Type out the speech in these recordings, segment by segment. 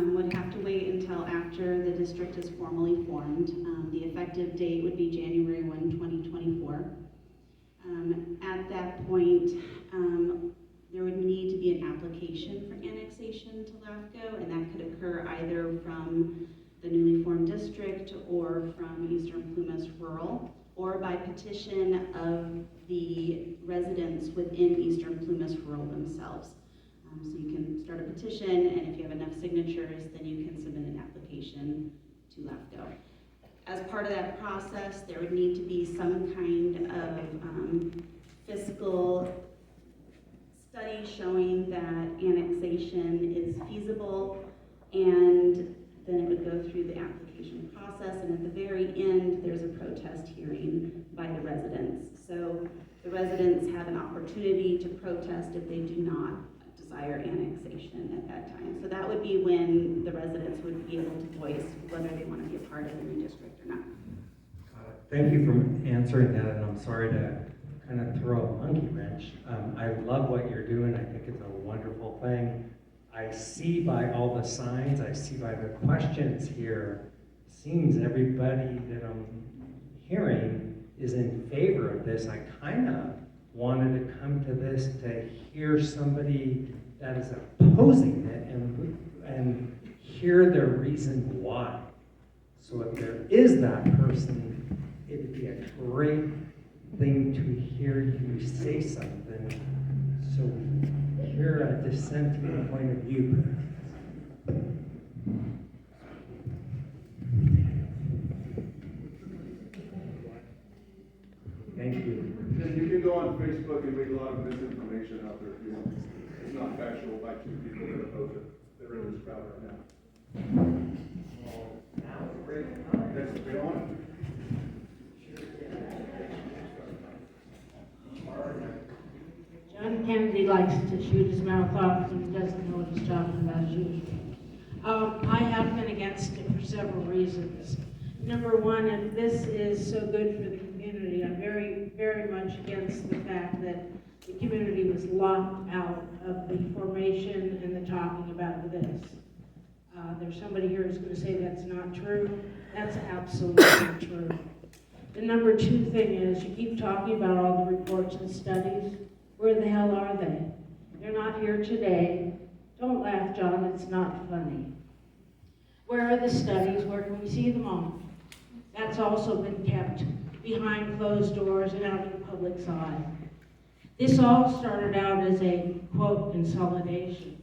would have to wait until after the district is formally formed. The effective date would be January 1, 2024. At that point, there would need to be an application for annexation to LAFCO, and that could occur either from the newly formed district or from Eastern Plumas Rural, or by petition of the residents within Eastern Plumas Rural themselves. So you can start a petition, and if you have enough signatures, then you can submit an application to LAFCO. As part of that process, there would need to be some kind of fiscal study showing that annexation is feasible, and then it would go through the application process, and at the very end, there's a protest hearing by the residents. So the residents have an opportunity to protest if they do not desire annexation at that time. So that would be when the residents would be able to voice whether they want to be a part of the new district or not. Thank you for answering that, and I'm sorry to kind of throw a monkey wrench. I love what you're doing. I think it's a wonderful thing. I see by all the signs, I see by the questions here, seems everybody that I'm hearing is in favor of this. I kind of wanted to come to this to hear somebody that is opposing it and hear their reason why. So if there is that person, it would be a great thing to hear you say something, so we hear a dissenting point of view. Thank you. And you can go on Facebook and read a lot of misinformation out there. You know, it's not factual by two people that oppose it. They're in this crowd right now. Well, now it's a great time. Let's get on John Kennedy likes to shoot his mouth off and doesn't know what he's talking about as usual. I have been against it for several reasons. Number one, and this is so good for the community, I'm very, very much against the fact that the community was locked out of the formation and the talking about this. There's somebody here who's going to say that's not true. That's absolutely true. The number two thing is, you keep talking about all the reports and studies. Where the hell are they? They're not here today. Don't laugh, John, it's not funny. Where are the studies? Where can we see them all? That's also been kept behind closed doors and out of the public's eye. This all started out as a, quote, consolidation.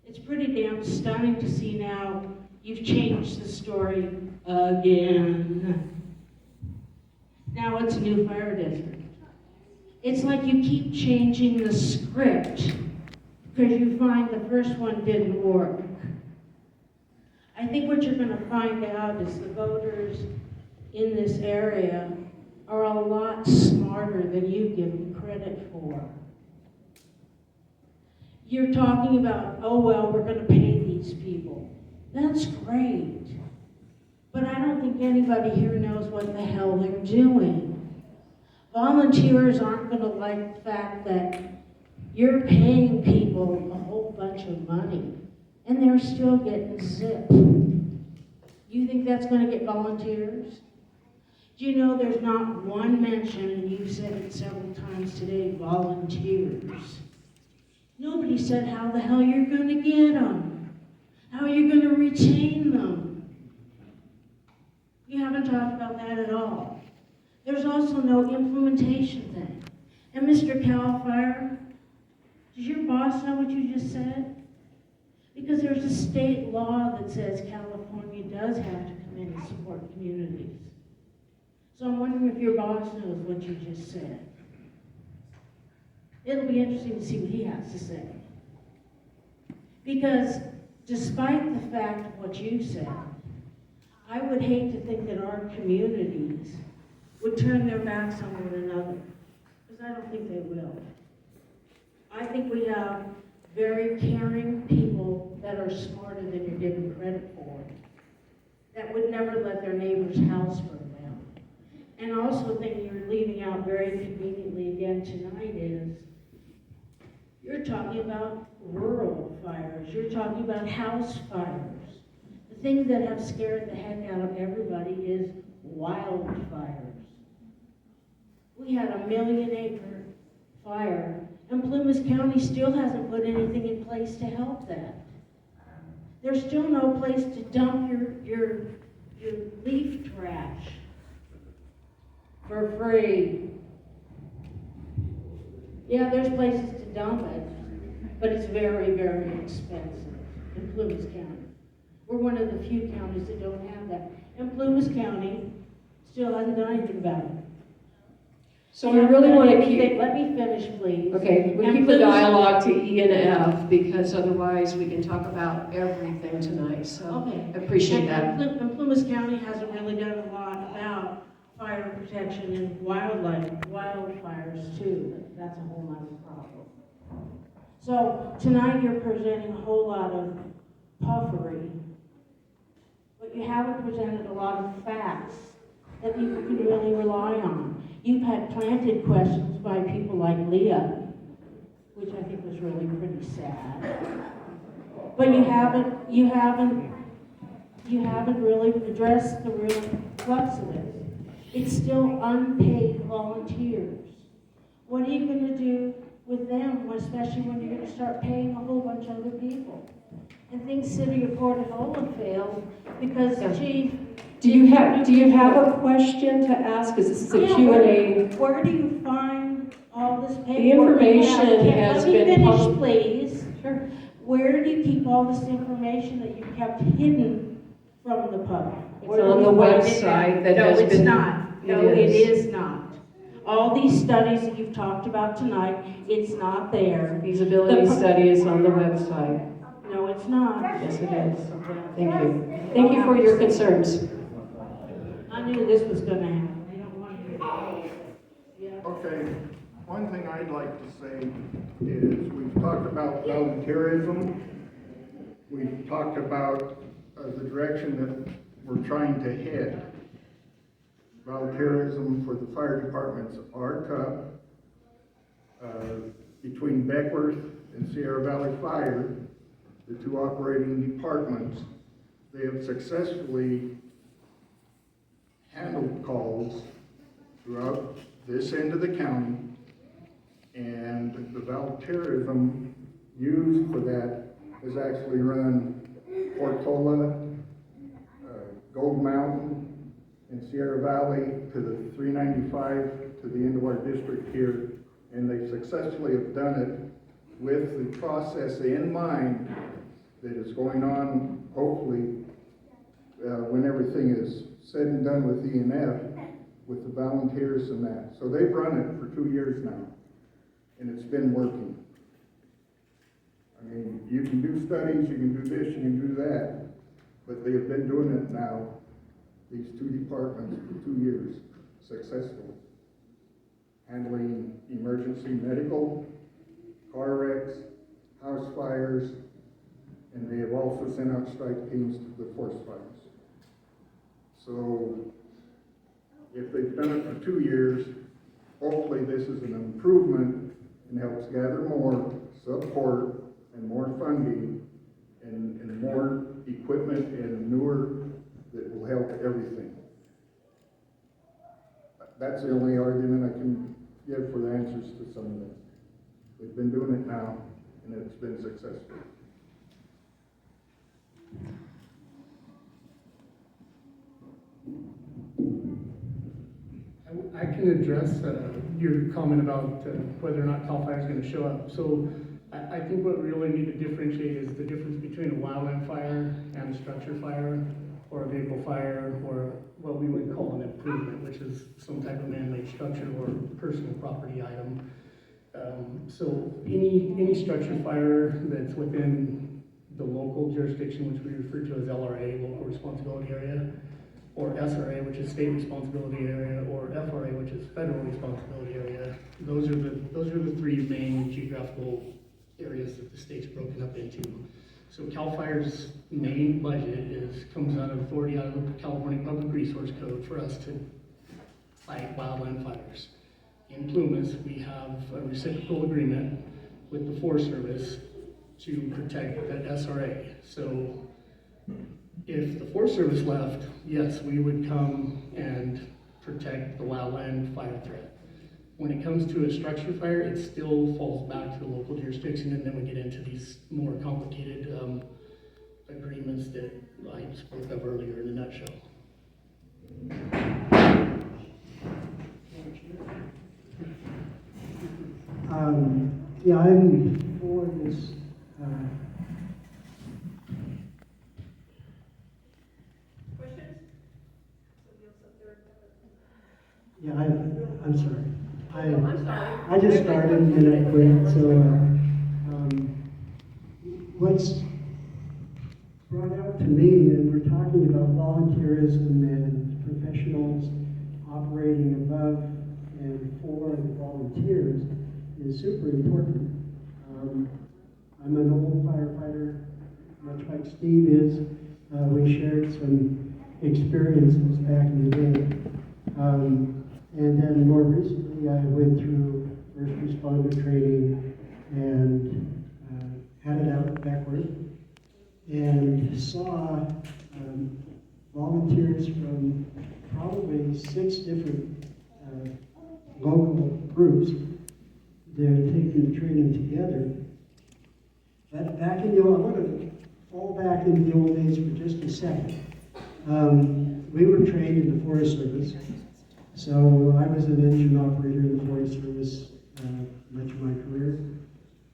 It's pretty damn stunning to see now you've changed the story again. Now it's a new fire district. It's like you keep changing the script because you find the first one didn't work. I think what you're going to find out is the voters in this area are a lot smarter than you give them credit for. You're talking about, oh well, we're going to pay these people. That's great. But I don't think anybody here knows what the hell they're doing. Volunteers aren't going to like the fact that you're paying people a whole bunch of money and they're still getting sick. You think that's going to get volunteers? Do you know there's not one mention, and you've said it several times today, volunteers. Nobody said how the hell you're going to get them, how you're going to retain them. You haven't talked about that at all. There's also no implementation thing. And Mr. Cal Fire, does your boss know what you just said? Because there's a state law that says California does have to come in and support communities. So I'm wondering if your boss knows what you just said. It'll be interesting to see what he has to say. Because despite the fact of what you said, I would hate to think that our communities would turn their backs on one another, because I don't think they will. I think we have very caring people that are smarter than you're giving credit for, that would never let their neighbor's house burn down. And also the thing you're leaving out very conveniently again tonight is, You're talking about rural fires. You're talking about house fires. The thing that have scared the heck out of everybody is wildfires. We had a 1 million acre fire, and Plumas County still hasn't put anything in place to help that. There's still no place to dump your leaf trash for free. Yeah, there's places to dump it, but it's very, very expensive in Plumas County. We're one of the few counties that don't have that. And Plumas County still hasn't done anything about it. So we really want to keep, Let me finish, please. okay, we And keep the Plumas- dialogue to E and F, because otherwise we can talk about everything tonight, so Okay. I appreciate that. And Plumas County hasn't really done a lot about fire protection and wildfires too. That's a whole other problem. So tonight you're presenting a whole lot of puffery, but you haven't presented a lot of facts that people can really rely on. You've had planted questions by people like Leah, which I think was really pretty sad. But you haven't really addressed the real crux of it. It's still unpaid volunteers. What are you gonna do with them, especially when you're gonna start paying a whole bunch of other people? And think City of Portola failed because the chief. Do you have a question to ask, because this is a Yeah, Q&A? Where do you find all this paperwork? The information you have? has Let me been finish, public- please. Sure. Where do you keep all this information that you kept hidden from the public? It's Where do on we the find it website now? that has No, it's been- not. No, It it is. is not. All these studies that you've talked about tonight, it's not there. Feasibility The- study is on the website. No, it's not. Yes, it is. Thank you. Thank you for your concerns. I knew this was gonna happen. I don't want to. Yeah. Okay, one thing I'd like to say is we've talked about volunteerism. We've talked about the direction that we're trying to head. Volunteerism for the fire departments are tough. Between Beckworth and Sierra Valley Fire, the two operating departments, they have successfully handled calls throughout this end of the county, and the volunteerism used for that has actually run Portola, Gold Mountain, and Sierra Valley to the 395 to the end of our district here, and they successfully have done it with the process in mind that is going on, hopefully, when everything is said and done with E&F, with the volunteers and that. So they've run it for 2 years now, and it's been working. I mean, you can do studies, you can do this, you can do that, but they have been doing it now, these two departments, for 2 years, successfully. Handling emergency medical, car wrecks, house fires, and they have also sent out strike teams to the forest fires. So, if they've done it for 2 years, hopefully this is an improvement and helps gather more support and more funding and more equipment and manure that will help everything. That's the only argument I can give for the answers to some of this. We've been doing it now, and it's been successful. I can address your comment about whether or not CAL FIRE is going to show up. So I think what we really need to differentiate is the difference between a wildland fire and a structure fire, or a vehicle fire, or what we would call an improvement, which is some type of man-made structure or personal property item. So any structure fire that's within the local jurisdiction, which we refer to as LRA, local responsibility area, or SRA, which is state responsibility area, or FRA, which is federal responsibility area. Those are the three main geographical areas that the state's broken up into. So CAL FIRE's main budget comes out of authority out of the California Public Resource Code for us to fight wildland fires. In Plumas, we have a reciprocal agreement with the Forest Service to protect the SRA. So if the Forest Service left, yes, we would come and protect the wildland fire threat. When it comes to a structure fire, it still falls back to the local jurisdiction, and then we get into these more complicated agreements that I spoke of earlier in a nutshell. Yeah, I'm for this, yeah, I'm sorry. I just started and I quit, so, what's brought up to me, and we're talking about volunteerism and professionals operating above and for the volunteers, is super important. I'm an old firefighter, much like Steve is. We shared some experiences back in the day. And then more recently, I went through first responder training and had it out backward and saw volunteers from probably 6 different local groups. They're taking the training together. But back in the old, I want to fall back into the old days for just a second. We were trained in the Forest Service. So I was an engine operator in the Forest Service much of my career.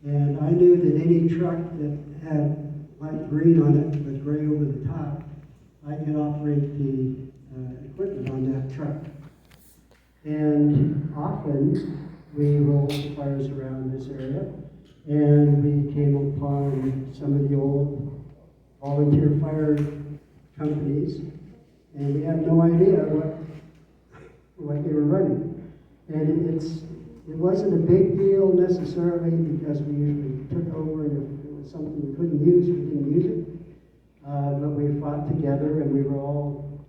And I knew that any truck that had light green on it with gray over the top, I could operate the equipment on that truck. And often we rolled fires around this area, and we came upon some of the old volunteer fire companies, and we had no idea what they were running. And it wasn't a big deal necessarily, because we usually took over, and if it was something we couldn't use, we didn't use it. But we fought together, and we were all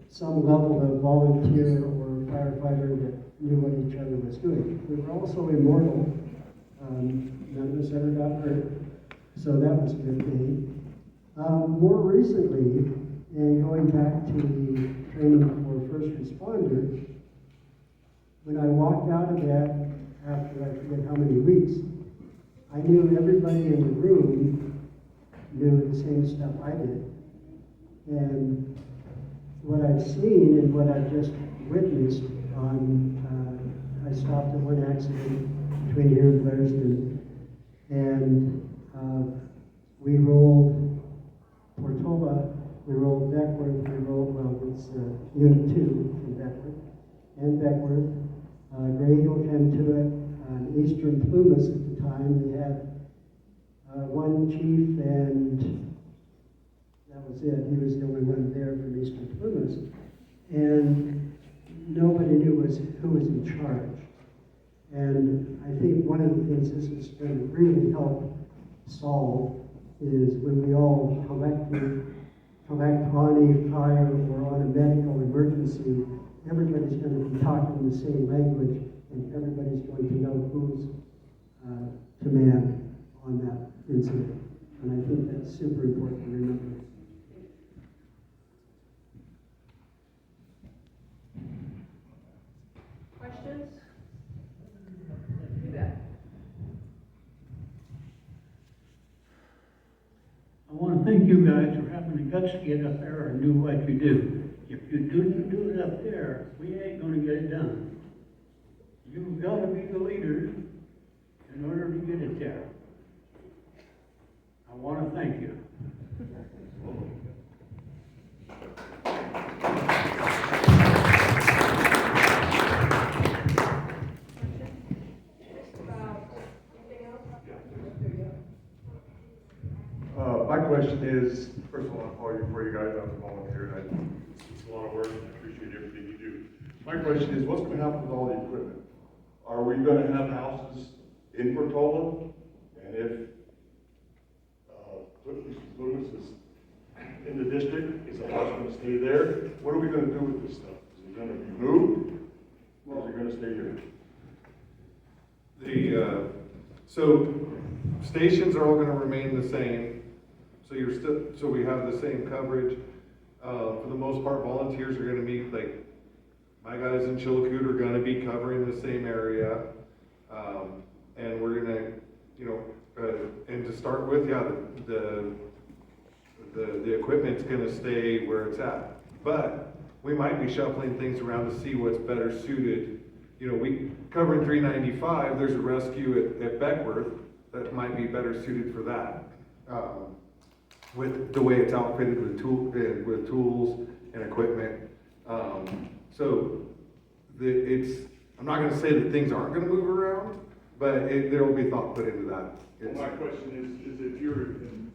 some level of volunteer or firefighter that knew what each other was doing. We were also immortal. None of us ever got hurt, so that was a good thing. More recently, and going back to the training for first responders, when I walked out of that after I forget how many weeks, I knew everybody in the room knew the same stuff I did. And what I've seen and what I've just witnessed I stopped at one accident between here and Blairsden, and we rolled Portola, we rolled Beckworth, it's Unit 2 from Beckworth, and Beckworth. Grey Hill came to it, Eastern Plumas at the time. We had one chief, and that was it. He was the only one there from Eastern Plumas. And nobody knew who was in charge. And I think one of the things this is going to really help solve is when we all collect on a fire or on a medical emergency, everybody's going to be talking the same language, and everybody's going to know who's command on that incident. And I think that's super important to remember. Questions? You bet. I want to thank you guys for having the guts to get up there and do what you do. If you didn't do it up there, we ain't gonna get it done. You've got to be the leaders in order to get it there. I want to thank you. My question is, first of all, I'll call you before you guys, I'm a volunteer, and it's a lot of work, and I appreciate everything you do. My question is, what's gonna happen with all the equipment? Are we gonna have houses in Portola? And if, Lewis is in the district, is the house gonna stay there? What are we gonna do with this stuff? Is it gonna be moved, or is it gonna stay here? So stations are all gonna remain the same, so so we have the same coverage. For the most part, volunteers are gonna meet, like, my guys in Chillicothe are gonna be covering the same area. And we're gonna, and to start with, yeah, the equipment's gonna stay where it's at. But we might be shuffling things around to see what's better suited. We covering 395, there's a rescue at Beckworth that might be better suited for that. With the way it's outfitted with tools and equipment. So I'm not gonna say that things aren't gonna move around, but there will be thought put into that. Well, my question is if you're in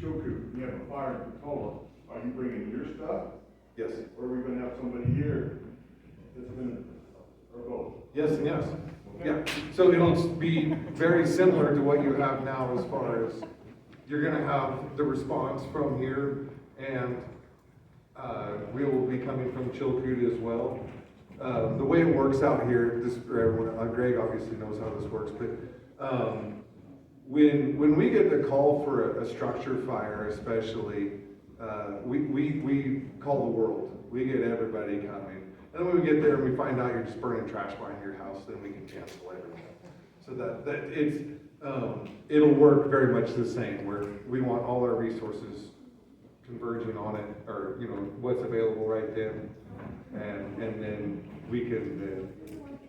Chillicothe, you have a fire in Portola, are you bringing your stuff? Yes. Or are we gonna have somebody here that's gonna, or both? Yes and yes. Yeah, so it'll be very similar to what you have now as far as, you're gonna have the response from here, and we will be coming from Chillicothe as well. The way it works out here, this for everyone, Greg obviously knows how this works, but when we get the call for a structure fire, especially, we call the world. We get everybody coming. And then when we get there and we find out you're just burning trash behind your house, then we can cancel everything. So it'll work very much the same, where we want all our resources converging on it, or what's available right then, and then we can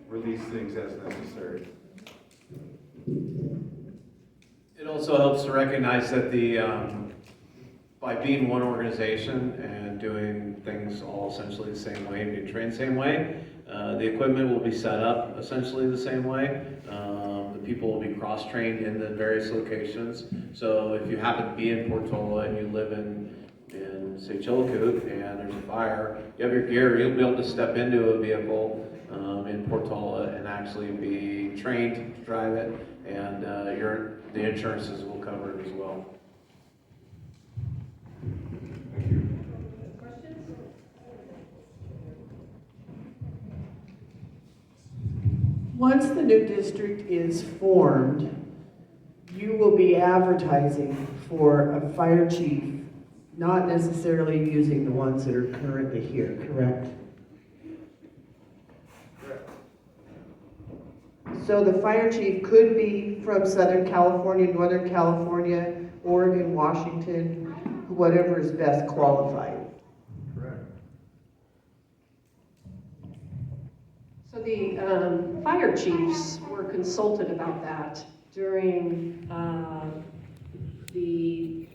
release things as necessary. It also helps to recognize that by being one organization and doing things all essentially the same way and being trained the same way, the equipment will be set up essentially the same way. The people will be cross-trained in the various locations. So if you happen to be in Portola and you live in say Chillicothe and there's a fire, you have your gear, you'll be able to step into a vehicle in Portola and actually be trained to drive it, and the insurances will cover it as well. Once the new district is formed, you will be advertising for a fire chief, not necessarily using the ones that are currently here, correct? Correct. So the fire chief could be from Southern California, Northern California, Oregon, Washington, whatever is best qualified. Correct. So the fire chiefs were consulted about that during the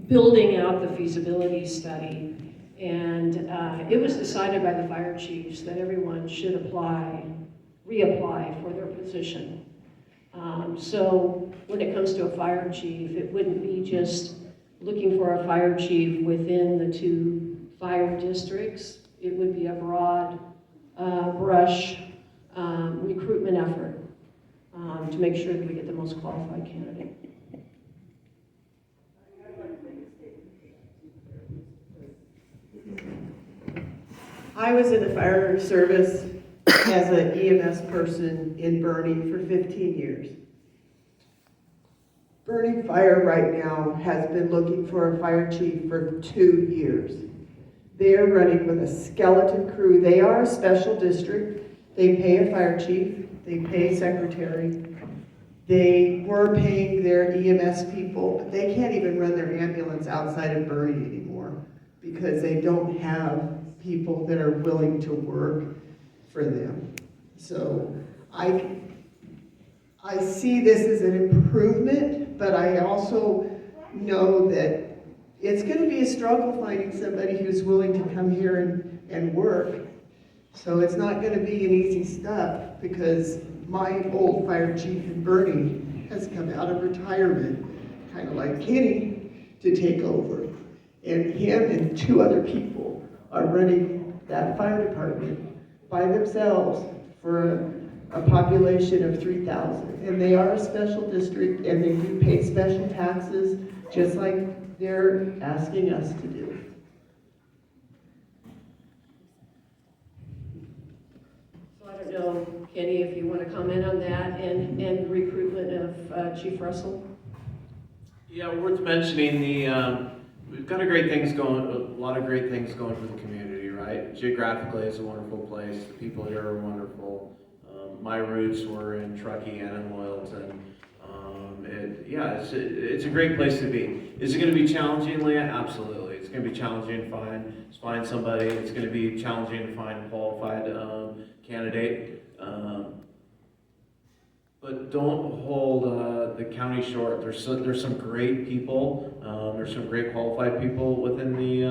building out the feasibility study. And it was decided by the fire chiefs that everyone should reapply for their position. So when it comes to a fire chief, it wouldn't be just looking for a fire chief within the 2 fire districts. It would be a broad brush recruitment effort to make sure that we get the most qualified candidate. I was in the fire service as an EMS person in Bernie for 15 years. Bernie Fire right now has been looking for a fire chief for 2 years. They are running with a skeleton crew. They are a special district. They pay a fire chief. They pay a secretary. They were paying their EMS people, but they can't even run their ambulance outside of Bernie anymore because they don't have people that are willing to work for them. So I see this as an improvement, but I also know that it's going to be a struggle finding somebody who's willing to come here and work. So it's not going to be an easy stuff because my old fire chief in Bernie has come out of retirement, kind of like Kenny, to take over. And him and 2 other people are running that fire department by themselves for a population of 3,000. And they are a special district and they do pay special taxes just like they're asking us to do. So I don't know, Kenny, if you want to comment on that and recruitment of Chief Russell? Yeah, worth mentioning we've got a lot of great things going for the community, right? Geographically, it's a wonderful place. The people here are wonderful. My roots were in Truckee and in Loyalton. It's a great place to be. Is it going to be challenging, Leah? Absolutely. It's going to be challenging to find somebody. It's going to be challenging to find a qualified candidate. But don't hold the county short. There's some great people. There's some great qualified people within the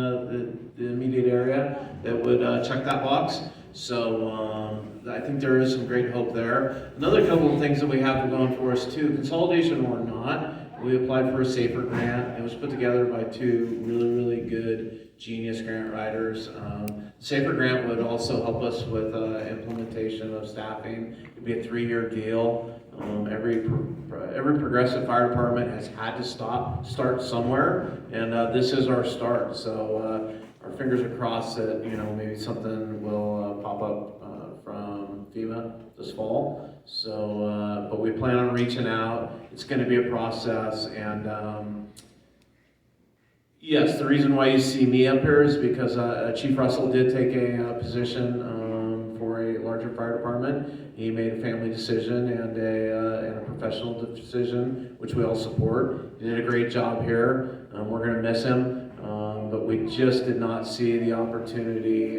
immediate area that would check that box. So I think there is some great hope there. Another couple of things that we have going for us too, consolidation or not, we applied for a SAFER grant. It was put together by two really, really good genius grant writers. SAFER grant would also help us with implementation of staffing. It'd be a 3-year deal. Every progressive fire department has had to start somewhere, and this is our start. So our fingers are crossed that maybe something will pop up from FEMA this fall. So, but we plan on reaching out. It's going to be a process, and yes, the reason why you see me up here is because Chief Russell did take a position for a larger fire department. He made a family decision and a professional decision, which we all support. He did a great job here. We're going to miss him, but we just did not see the opportunity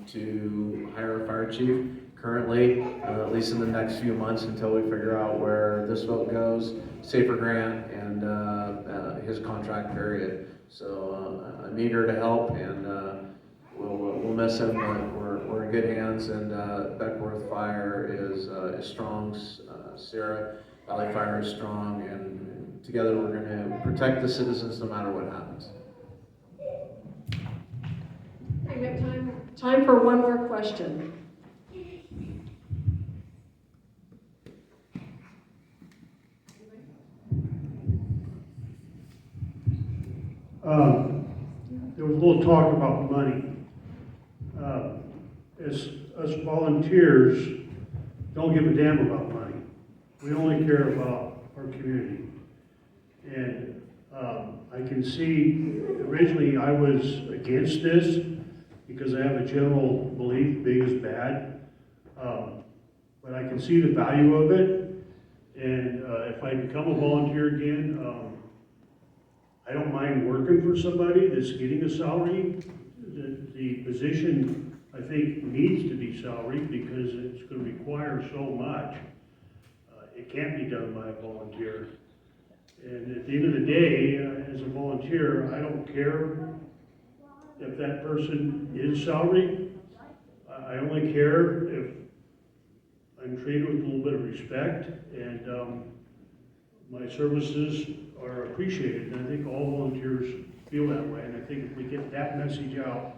to hire a fire chief currently, at least in the next few months until we figure out where this vote goes, SAFER grant, and his contract period. So I'm eager to help, and we'll miss him, but we're in good hands, and Beckworth Fire is strong, Sierra Valley Fire is strong, and together we're going to protect the citizens no matter what happens. We have time for one more question. There was a little talk about money. As us volunteers don't give a damn about money. We only care about our community. And I can see, originally I was against this because I have a general belief big is bad. But I can see the value of it. And if I become a volunteer again, I don't mind working for somebody that's getting a salary. The position, I think, needs to be salaried because it's going to require so much. It can't be done by a volunteer. And at the end of the day, as a volunteer, I don't care if that person is salaried. I only care if I'm treated with a little bit of respect and my services are appreciated. And I think all volunteers feel that way. And I think if we get that message out,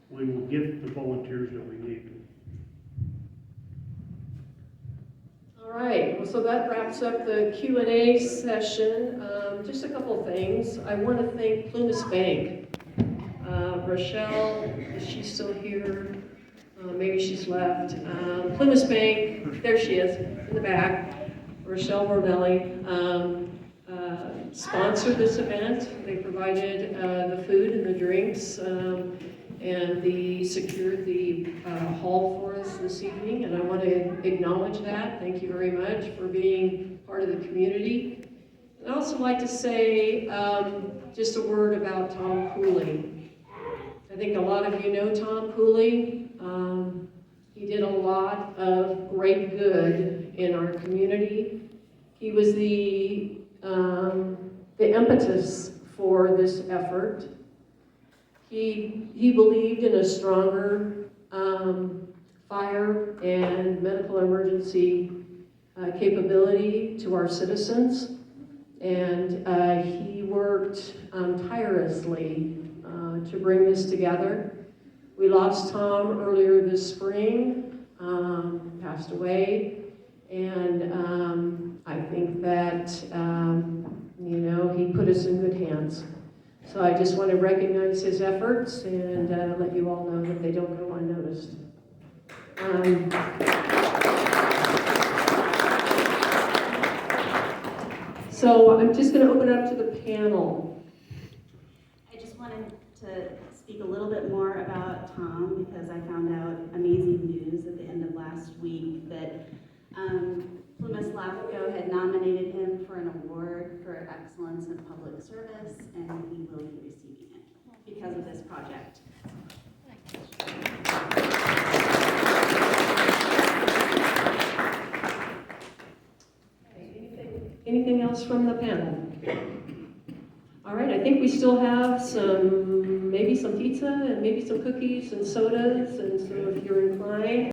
we will get the volunteers that we need. All right, well, so that wraps up the Q&A session. Just a couple of things. I want to thank Plumas Bank. Rochelle, is she still here? Maybe she's left. Plumas Bank, there she is, in the back. Rochelle Bornelli sponsored this event. They provided the food and the drinks, and they secured the hall for us this evening, and I want to acknowledge that. Thank you very much for being part of the community. I'd also like to say just a word about Tom Cooley. I think a lot of you know Tom Cooley. He did a lot of great good in our community. He was the impetus for this effort. He believed in a stronger fire and medical emergency capability to our citizens, and he worked tirelessly to bring this together. We lost Tom earlier this spring, passed away, and I think that he put us in good hands. So I just want to recognize his efforts and let you all know that they don't go unnoticed. So I'm just going to open it up to the panel. I just wanted to speak a little bit more about Tom because I found out amazing news at the end of last week that Plymouth LAFCO had nominated him for an award for excellence in public service, and he will be receiving it because of this project. Anything else from the panel? All right, I think we still have maybe some pizza and maybe some cookies and sodas, and so if you're inclined,